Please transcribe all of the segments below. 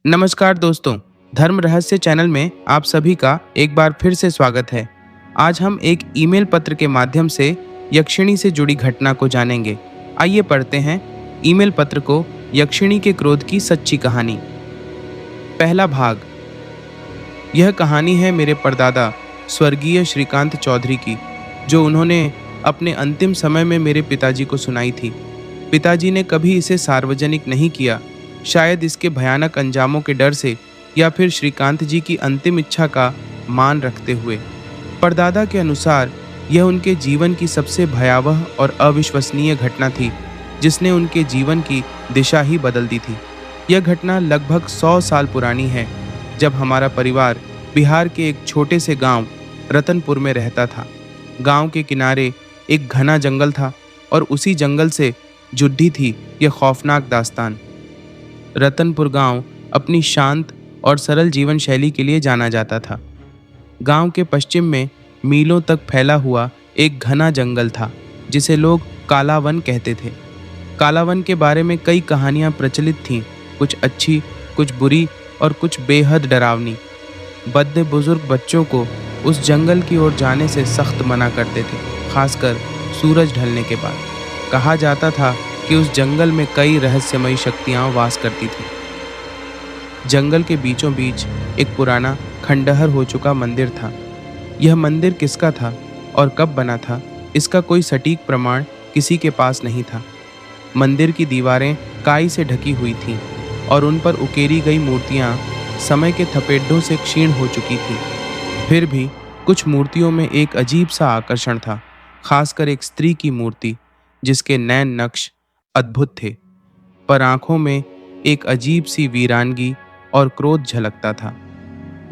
नमस्कार दोस्तों, धर्म रहस्य चैनल में आप सभी का एक बार फिर से स्वागत है। आज हम एक ईमेल पत्र के माध्यम से यक्षिणी से जुड़ी घटना को जानेंगे। आइए पढ़ते हैं ईमेल पत्र को, यक्षिणी के क्रोध की सच्ची कहानी। पहला भाग। यह कहानी है मेरे परदादा स्वर्गीय श्रीकांत चौधरी की, जो उन्होंने अपने अंतिम समय में मेरे पिताजी को सुनाई थी। पिताजी ने कभी इसे सार्वजनिक नहीं किया, शायद इसके भयानक अंजामों के डर से या फिर श्रीकांत जी की अंतिम इच्छा का मान रखते हुए। परदादा के अनुसार यह उनके जीवन की सबसे भयावह और अविश्वसनीय घटना थी, जिसने उनके जीवन की दिशा ही बदल दी थी। यह घटना लगभग 100 साल पुरानी है, जब हमारा परिवार बिहार के एक छोटे से गांव रतनपुर में रहता था। गांव के किनारे एक घना जंगल था और उसी जंगल से जुड़ी थी यह खौफनाक दास्तान। रतनपुर गांव अपनी शांत और सरल जीवन शैली के लिए जाना जाता था। गांव के पश्चिम में मीलों तक फैला हुआ एक घना जंगल था, जिसे लोग काला वन कहते थे। काला वन के बारे में कई कहानियां प्रचलित थीं, कुछ अच्छी, कुछ बुरी और कुछ बेहद डरावनी। बद्दे बुजुर्ग बच्चों को उस जंगल की ओर जाने से सख्त मना करते थे, खासकर सूरज ढलने के बाद। कहा जाता था कि उस जंगल में कई रहस्यमयी शक्तियां वास करती थीं। जंगल के बीचों बीच एक पुराना खंडहर हो चुका मंदिर था। यह मंदिर किसका था और कब बना था, इसका कोई सटीक प्रमाण किसी के पास नहीं था। मंदिर की दीवारें काई से ढकी हुई थीं और उन पर उकेरी गई मूर्तियां समय के थपेड़ों से क्षीण हो चुकी थीं। फिर भी कुछ मूर्तियों में एक अजीब सा आकर्षण था, खासकर एक स्त्री की मूर्ति जिसके नैन नक्श अद्भुत थे, पर आंखों में एक अजीब सी वीरानगी और क्रोध झलकता था।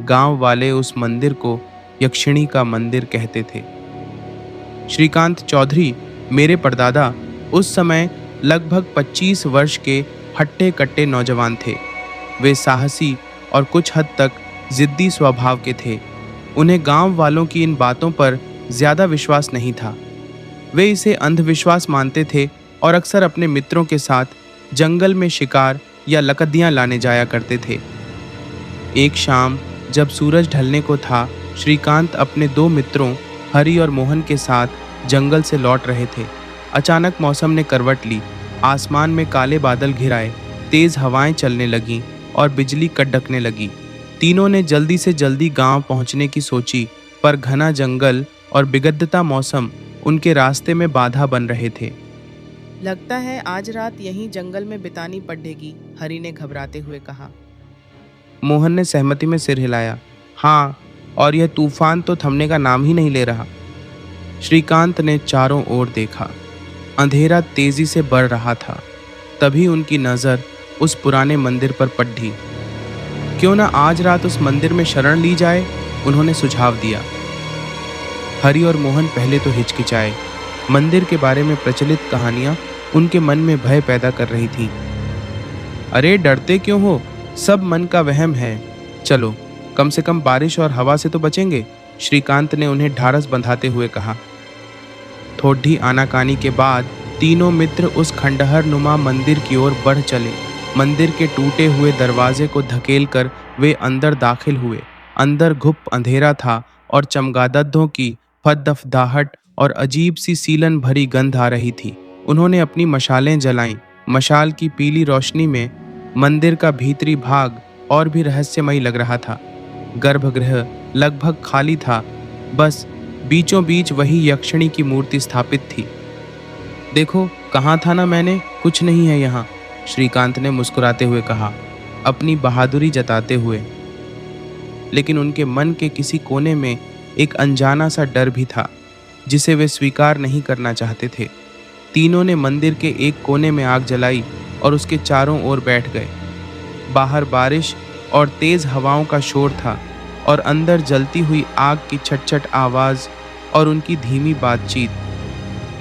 गांव वाले उस मंदिर को यक्षिणी का मंदिर कहते थे। श्रीकांत चौधरी, मेरे परदादा, उस समय लगभग 25 वर्ष के हट्टे कट्टे नौजवान थे। वे साहसी और कुछ हद तक जिद्दी स्वभाव के थे। उन्हें गांव वालों की इन बातों पर ज्यादा विश्वास नहीं था। वे इसे अंधविश्वास मानते थे और अक्सर अपने मित्रों के साथ जंगल में शिकार या लकड़ियां लाने जाया करते थे। एक शाम जब सूरज ढलने को था, श्रीकांत अपने 2 मित्रों हरि और मोहन के साथ जंगल से लौट रहे थे। अचानक मौसम ने करवट ली। आसमान में काले बादल घिर आए, तेज हवाएं चलने लगीं और बिजली कड़कने लगी। तीनों ने जल्दी से जल्दी गांव पहुंचने की सोची, पर घना जंगल और बिगड़ता मौसम उनके रास्ते में बाधा बन रहे थे। लगता है आज रात यहीं जंगल में बितानी पड़ेगी, हरि ने घबराते हुए कहा। मोहन ने सहमति में सिर हिलाया। हाँ, और यह तूफान तो थमने का नाम ही नहीं ले रहा। श्रीकांत ने चारों ओर देखा। अंधेरा तेजी से बढ़ रहा था। तभी उनकी नज़र उस पुराने मंदिर पर पड़ी। क्यों ना आज रात उस मंदिर में शरण ली जाए, उन्होंने सुझाव दिया। हरि और मोहन पहले तो हिचकिचाए। मंदिर के बारे में प्रचलित कहानियां उनके मन में भय पैदा कर रही थीं। अरे डरते क्यों हो, सब मन का वहम है। चलो, कम से कम बारिश और हवा से तो बचेंगे, श्रीकांत ने उन्हें ढाढ़स बंधाते हुए कहा। थोड़ी आनाकानी के बाद तीनों मित्र उस खंडहर नुमा मंदिर की ओर बढ़ चले। मंदिर के टूटे हुए दरवाजे को धकेलकर वे अंदर दाखिल हुए। अंदर घुप अंधेरा था और चमगादड़ों की फदफदाहट और अजीब सी सीलन भरी गंध आ रही थी। उन्होंने अपनी मशालें जलाईं। मशाल की पीली रोशनी में मंदिर का भीतरी भाग और भी रहस्यमयी लग रहा था। गर्भगृह लगभग खाली था, बस बीचों बीच वही यक्षिणी की मूर्ति स्थापित थी। देखो, कहा था ना मैंने, कुछ नहीं है यहाँ, श्रीकांत ने मुस्कुराते हुए कहा, अपनी बहादुरी जताते हुए। लेकिन उनके मन के किसी कोने में एक अनजाना सा डर भी था, जिसे वे स्वीकार नहीं करना चाहते थे। तीनों ने मंदिर के एक कोने में आग जलाई और उसके चारों ओर बैठ गए। बाहर बारिश और तेज हवाओं का शोर था और अंदर जलती हुई आग की छटछट आवाज़ और उनकी धीमी बातचीत।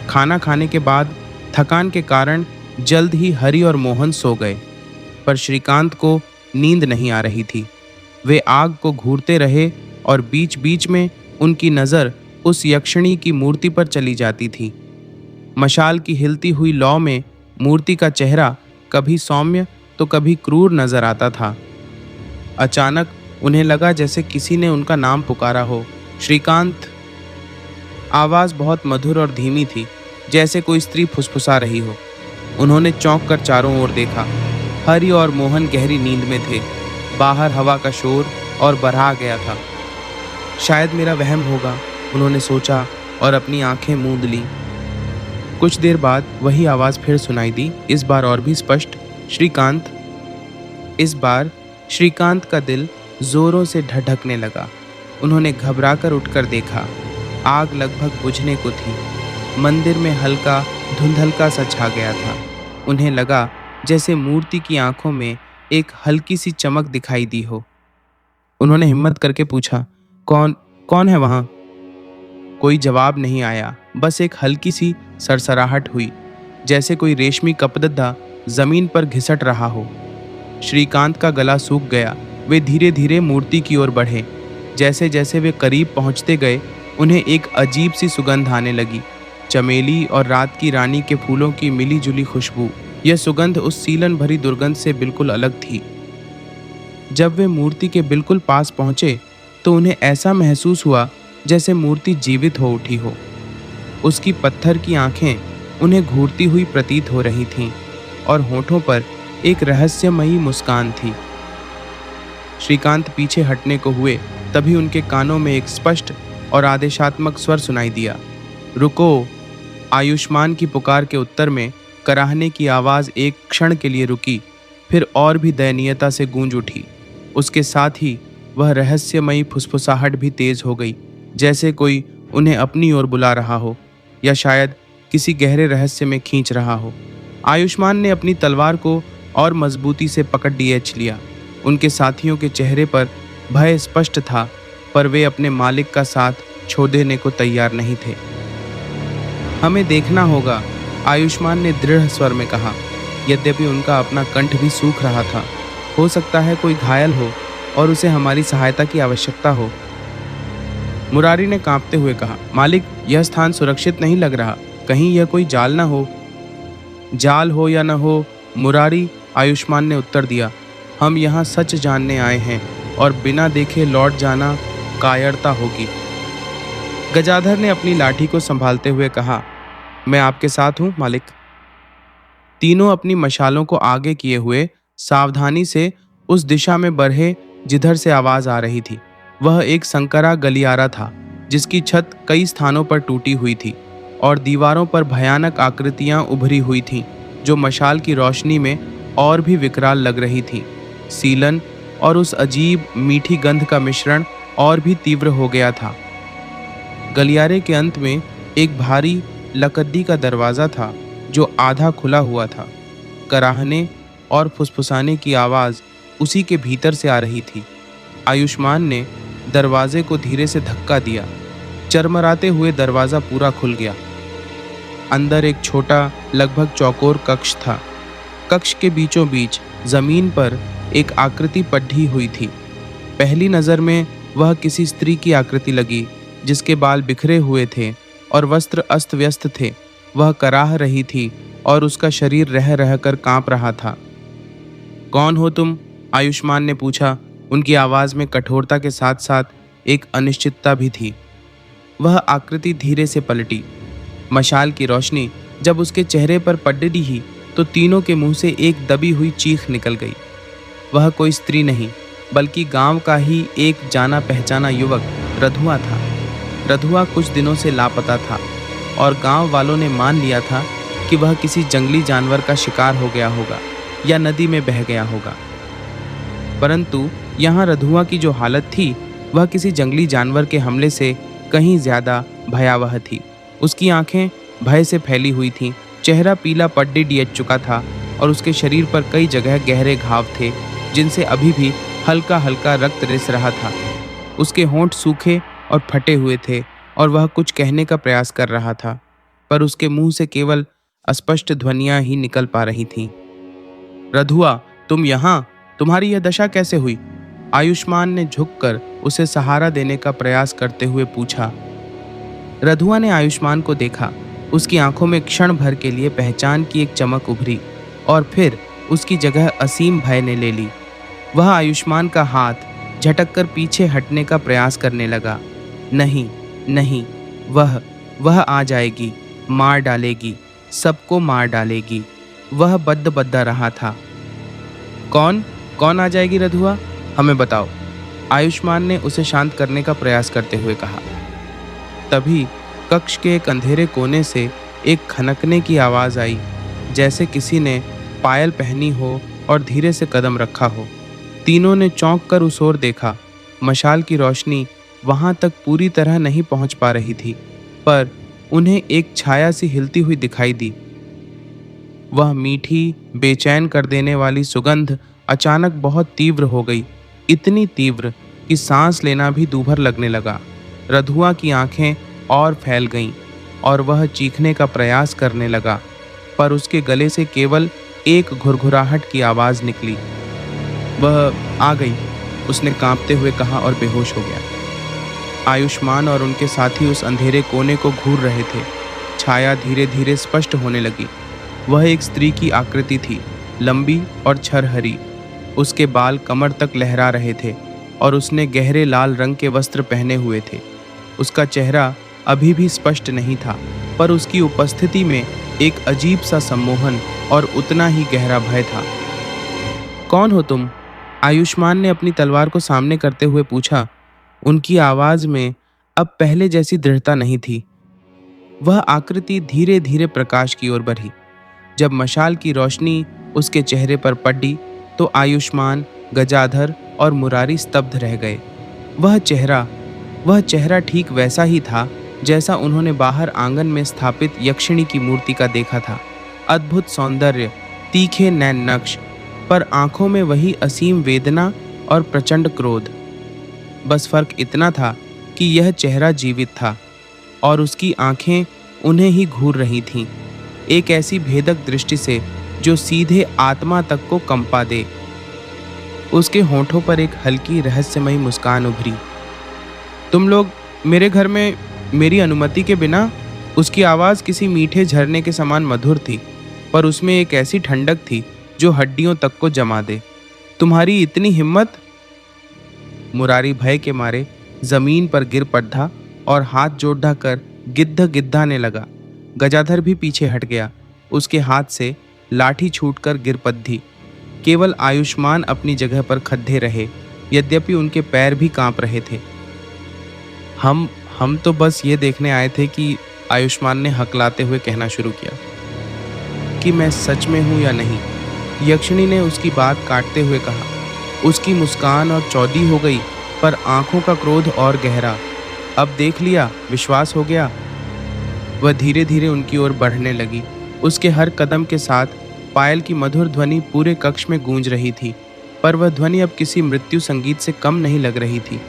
खाना खाने के बाद थकान के कारण जल्द ही हरि और मोहन सो गए, पर श्रीकांत को नींद नहीं आ रही थी। वे आग को घूरते रहे और बीच बीच में उनकी नज़र उस यक्षिणी की मूर्ति पर चली जाती थी। मशाल की हिलती हुई लौ में मूर्ति का चेहरा कभी सौम्य तो कभी क्रूर नजर आता था। अचानक उन्हें लगा जैसे किसी ने उनका नाम पुकारा हो। श्रीकांत। आवाज़ बहुत मधुर और धीमी थी, जैसे कोई स्त्री फुसफुसा रही हो। उन्होंने चौंक कर चारों ओर देखा। हरि और मोहन गहरी नींद में थे। बाहर हवा का शोर और बढ़ा गया था। शायद मेरा वहम होगा, उन्होंने सोचा और अपनी आंखें मूंद लीं। कुछ देर बाद वही आवाज़ फिर सुनाई दी, इस बार और भी स्पष्ट, श्रीकांत। इस बार श्रीकांत का दिल जोरों से धड़कने लगा। उन्होंने घबराकर उठकर देखा। आग लगभग बुझने को थी। मंदिर में हल्का धुंधलका सा छा गया था। उन्हें लगा जैसे मूर्ति की आंखों में एक हल्की सी चमक दिखाई दी हो। उन्होंने हिम्मत करके पूछा, कौन कौन है वहां? कोई जवाब नहीं आया, बस एक हल्की सी सरसराहट हुई, जैसे कोई रेशमी कपड़धा जमीन पर घिसट रहा हो। श्रीकांत का गला सूख गया। वे धीरे धीरे मूर्ति की ओर बढ़े। जैसे जैसे वे करीब पहुंचते गए, उन्हें एक अजीब सी सुगंध आने लगी, चमेली और रात की रानी के फूलों की मिली जुली खुशबू। यह सुगंध उस सीलन भरी दुर्गंध से बिल्कुल अलग थी। जब वे मूर्ति के बिल्कुल पास पहुंचे तो उन्हें ऐसा महसूस हुआ जैसे मूर्ति जीवित हो उठी हो। उसकी पत्थर की आंखें उन्हें घूरती हुई प्रतीत हो रही थीं और होठों पर एक रहस्यमयी मुस्कान थी। श्रीकांत पीछे हटने को हुए, तभी उनके कानों में एक स्पष्ट और आदेशात्मक स्वर सुनाई दिया, रुको। आयुष्मान की पुकार के उत्तर में कराहने की आवाज़ एक क्षण के लिए रुकी, फिर और भी दयनीयता से गूंज उठी। उसके साथ ही वह रहस्यमयी फुसफुसाहट भी तेज हो गई, जैसे कोई उन्हें अपनी ओर बुला रहा हो या शायद किसी गहरे रहस्य में खींच रहा हो। आयुष्मान ने अपनी तलवार को और मजबूती से पकड़ लिया। उनके साथियों के चेहरे पर भय स्पष्ट था, पर वे अपने मालिक का साथ छोड़ देने को तैयार नहीं थे। हमें देखना होगा, आयुष्मान ने दृढ़ स्वर में कहा, यद्यपि उनका अपना कंठ भी सूख रहा था। हो सकता है कोई घायल हो और उसे हमारी सहायता की आवश्यकता हो। मुरारी ने कांपते हुए कहा, मालिक, यह स्थान सुरक्षित नहीं लग रहा, कहीं यह कोई जाल ना हो। जाल हो या न हो, मुरारी, आयुष्मान ने उत्तर दिया, हम यहाँ सच जानने आए हैं और बिना देखे लौट जाना कायरता होगी। गजाधर ने अपनी लाठी को संभालते हुए कहा, मैं आपके साथ हूँ मालिक। तीनों अपनी मशालों को आगे किए हुए सावधानी से उस दिशा में बढ़े जिधर से आवाज आ रही थी। वह एक संकरा गलियारा था, जिसकी छत कई स्थानों पर टूटी हुई थी और दीवारों पर भयानक आकृतियां उभरी हुई थीं, जो मशाल की रोशनी में और भी विकराल लग रही थीं। सीलन और उस अजीब मीठी गंध का मिश्रण और भी तीव्र हो गया था। गलियारे के अंत में एक भारी लकड़ी का दरवाज़ा था, जो आधा खुला हुआ था। कराहने और फुसफुसाने की आवाज़ उसी के भीतर से आ रही थी। आयुष्मान ने दरवाजे को धीरे से धक्का दिया। चरमराते हुए दरवाज़ा पूरा खुल गया। अंदर एक छोटा, लगभग चौकोर कक्ष था। कक्ष के बीचों बीच जमीन पर एक आकृति पढ़ी हुई थी। पहली नज़र में वह किसी स्त्री की आकृति लगी, जिसके बाल बिखरे हुए थे और वस्त्र अस्त व्यस्त थे। वह कराह रही थी और उसका शरीर रह रह कर कांप रहा था। कौन हो तुम? आयुष्मान ने पूछा। उनकी आवाज़ में कठोरता के साथ साथ एक अनिश्चितता भी थी। वह आकृति धीरे से पलटी। मशाल की रोशनी जब उसके चेहरे पर पड़ी ही तो तीनों के मुंह से एक दबी हुई चीख निकल गई। वह कोई स्त्री नहीं, बल्कि गांव का ही एक जाना पहचाना युवक रधुआ था। रधुआ कुछ दिनों से लापता था और गांव वालों ने मान लिया था कि वह किसी जंगली जानवर का शिकार हो गया होगा या नदी में बह गया होगा। परंतु यहाँ रधुआ की जो हालत थी, वह किसी जंगली जानवर के हमले से कहीं ज्यादा भयावह थी। उसकी आंखें भय से फैली हुई थीं, चेहरा पीला पड्डी डियच चुका था और उसके शरीर पर कई जगह गहरे घाव थे, जिनसे अभी भी हल्का हल्का रक्त रिस रहा था। उसके होंठ सूखे और फटे हुए थे और वह कुछ कहने का प्रयास कर रहा था, पर उसके मुंह से केवल अस्पष्ट ध्वनियां ही निकल पा रही थीं। रधुआ, तुम यहाँ? तुम्हारी यह दशा कैसे हुई? आयुष्मान ने झुककर उसे सहारा देने का प्रयास करते हुए पूछा। रधुआ ने आयुष्मान को देखा। उसकी आंखों में क्षण भर के लिए पहचान की एक चमक उभरी और फिर उसकी जगह असीम भय ने ले ली। वह आयुष्मान का हाथ झटककर पीछे हटने का प्रयास करने लगा। नहीं, नहीं, वह आ जाएगी, मार डालेगी, सबको मार डालेगी। वह बद्दा रहा था। कौन कौन आ जाएगी रधुआ, हमें बताओ, आयुष्मान ने उसे शांत करने का प्रयास करते हुए कहा। तभी कक्ष के एक अंधेरे कोने से एक खनकने की आवाज आई, जैसे किसी ने पायल पहनी हो और धीरे से कदम रखा हो। तीनों ने चौंक कर उस ओर देखा। मशाल की रोशनी वहां तक पूरी तरह नहीं पहुंच पा रही थी, पर उन्हें एक छाया सी हिलती हुई दिखाई दी। वह मीठी, बेचैन कर देने वाली सुगंध अचानक बहुत तीव्र हो गई, इतनी तीव्र कि सांस लेना भी दूभर लगने लगा। रधुआ की आंखें और फैल गईं और वह चीखने का प्रयास करने लगा, पर उसके गले से केवल एक घुरघुराहट की आवाज निकली। वह आ गई, उसने कांपते हुए कहा और बेहोश हो गया। आयुष्मान और उनके साथी उस अंधेरे कोने को घूर रहे थे। छाया धीरे धीरे स्पष्ट होने लगी। वह एक स्त्री की आकृति थी, लंबी और छरहरी। उसके बाल कमर तक लहरा रहे थे और उसने गहरे लाल रंग के वस्त्र पहने हुए थे। उसका चेहरा अभी भी स्पष्ट नहीं था, पर उसकी उपस्थिति में एक अजीब सा सम्मोहन और उतना ही गहरा भय था। कौन हो तुम? आयुष्मान ने अपनी तलवार को सामने करते हुए पूछा। उनकी आवाज में अब पहले जैसी दृढ़ता नहीं थी। वह आकृति धीरे धीरे प्रकाश की ओर बढ़ी। जब मशाल की रोशनी उसके चेहरे पर पड़ी तो आयुष्मान, गजाधर और मुरारी स्तब्ध रह गए। वह चेहरा ठीक वैसा ही था जैसा उन्होंने बाहर आंगन में स्थापित यक्षिणी की मूर्ति का देखा था। अद्भुत सौंदर्य, तीखे नैन नक्श, पर आंखों में वही असीम वेदना और प्रचंड क्रोध। बस फर्क इतना था कि यह चेहरा जीवित था और उसकी आंखें उन्हें ही घूर रही थीं, एक ऐसी भेदक दृष्टि से जो सीधे आत्मा तक को कंपा दे। उसके होठों पर एक हल्की रहस्यमयी मुस्कान उभरी। तुम लोग मेरे घर में मेरी अनुमति के बिना? उसकी आवाज किसी मीठे झरने के समान मधुर थी, पर उसमें एक ऐसी ठंडक थी जो हड्डियों तक को जमा दे। तुम्हारी इतनी हिम्मत? मुरारी भय के मारे जमीन पर गिर पड़ा और हाथ जोड़ कर गिद्धाने लगा। गजाधर भी पीछे हट गया। उसके हाथ से लाठी छूटकर गिर पड़ी। केवल आयुष्मान अपनी जगह पर खड़े रहे, यद्यपि उनके पैर भी कांप रहे थे। हम तो बस ये देखने आए थे कि आयुष्मान ने हकलाते हुए कहना शुरू किया कि मैं सच में हूं या नहीं। यक्षिणी ने उसकी बात काटते हुए कहा। उसकी मुस्कान और चौड़ी हो गई, पर आंखों का क्रोध और गहरा। अब देख लिया, विश्वास हो गया। वह धीरे धीरे उनकी ओर बढ़ने लगी। उसके हर कदम के साथ पायल की मधुर ध्वनि पूरे कक्ष में गूंज रही थी, पर वह ध्वनि अब किसी मृत्यु संगीत से कम नहीं लग रही थी।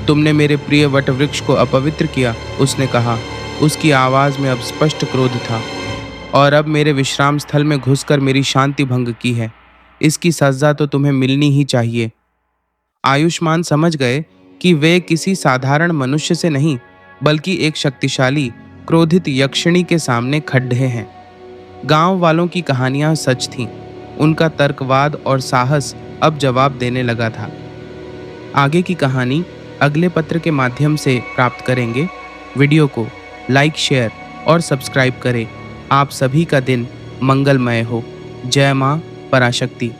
तुमने मेरे प्रिय वटवृक्ष को अपवित्र किया, उसने कहा। उसकी आवाज में अब स्पष्ट क्रोध था। और अब मेरे विश्राम स्थल में घुसकर मेरी शांति भंग की है। इसकी सजा तो तुम्हें मिलनी ही चाहिए। आयुष्मान समझ गए कि वे किसी साधारण मनुष्य से नहीं, बल्कि एक शक्तिशाली, क्रोधित यक्षिणी के सामने खड़े हैं। गांव वालों की कहानियां सच थीं। उनका तर्कवाद और साहस अब जवाब देने लगा था। आगे की कहानी अगले पत्र के माध्यम से प्राप्त करेंगे। वीडियो को लाइक, शेयर और सब्सक्राइब करें। आप सभी का दिन मंगलमय हो। जय मां पराशक्ति।